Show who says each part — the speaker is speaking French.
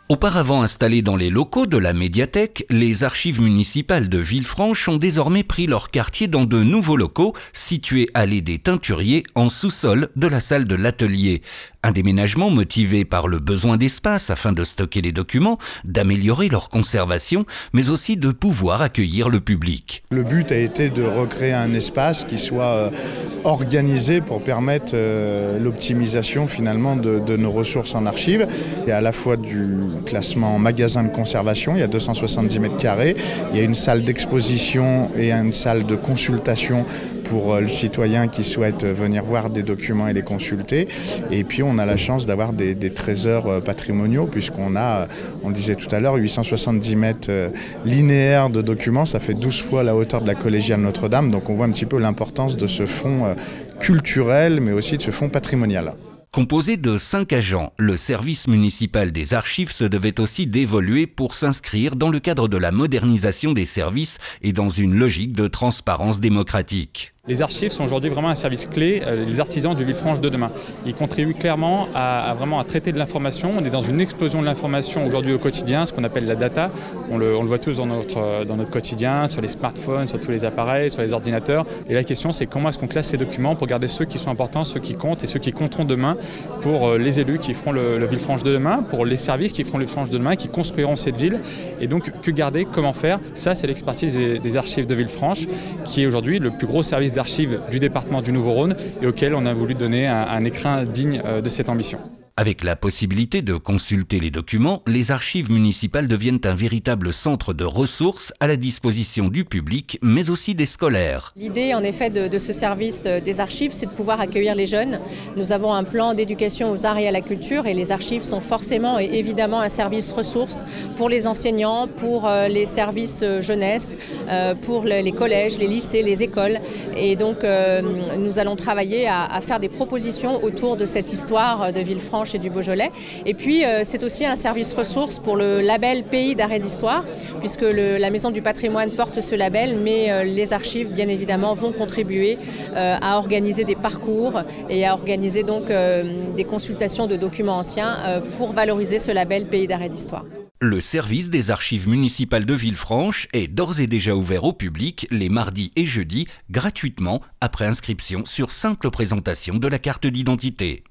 Speaker 1: Auparavant installées dans les locaux de la médiathèque, les archives municipales de Villefranche ont désormais pris leur quartier dans de nouveaux locaux situés allée des Teinturiers en sous-sol de la salle de l'atelier. Un déménagement motivé par le besoin d'espace afin de stocker les documents, d'améliorer leur conservation, mais aussi de pouvoir accueillir le public.
Speaker 2: Le but a été de recréer un espace qui soit organisé pour permettre l'optimisation finalement de nos ressources en archives. Il y a à la fois du classement magasin de conservation, il y a 270 mètres carrés, il y a une salle d'exposition et une salle de consultation pour le citoyen qui souhaite venir voir des documents et les consulter. Et puis on a la chance d'avoir des trésors patrimoniaux puisqu'on a, on le disait tout à l'heure, 870 mètres linéaires de documents, ça fait 12 fois la hauteur de la collégiale Notre-Dame. Donc on voit un petit peu l'importance de ce fonds culturel mais aussi de ce fonds patrimonial.
Speaker 1: Composé de 5 agents, le service municipal des archives se devait aussi d'évoluer pour s'inscrire dans le cadre de la modernisation des services et dans une logique de transparence démocratique.
Speaker 3: Les archives sont aujourd'hui vraiment un service clé, les artisans de Villefranche de demain. Ils contribuent clairement à traiter de l'information. On est dans une explosion de l'information aujourd'hui au quotidien, ce qu'on appelle la data. On le voit tous dans notre quotidien, sur les smartphones, sur tous les appareils, sur les ordinateurs. Et la question, c'est comment est-ce qu'on classe ces documents pour garder ceux qui sont importants, ceux qui comptent et ceux qui compteront demain pour les élus qui feront le Villefranche de demain, pour les services qui feront le Villefranche de demain, qui construiront cette ville. Et donc, que garder, comment faire? Ça, c'est l'expertise des archives de Villefranche, qui est aujourd'hui le plus gros service d'archives du département du Nouveau-Rhône et auquel on a voulu donner un écrin digne de cette ambition.
Speaker 1: Avec la possibilité de consulter les documents, les archives municipales deviennent un véritable centre de ressources à la disposition du public, mais aussi des scolaires.
Speaker 4: L'idée en effet de ce service des archives, c'est de pouvoir accueillir les jeunes. Nous avons un plan d'éducation aux arts et à la culture et les archives sont forcément et évidemment un service ressource pour les enseignants, pour les services jeunesse, pour les collèges, les lycées, les écoles. Et donc nous allons travailler à faire des propositions autour de cette histoire de Villefranche et du Beaujolais. Et puis c'est aussi un service ressource pour le label Pays d'arrêt d'histoire, puisque la Maison du patrimoine porte ce label, mais les archives bien évidemment vont contribuer à organiser des parcours et à organiser donc des consultations de documents anciens pour valoriser ce label Pays d'arrêt d'histoire.
Speaker 1: Le service des archives municipales de Villefranche est d'ores et déjà ouvert au public les mardis et jeudis gratuitement après inscription sur simple présentation de la carte d'identité.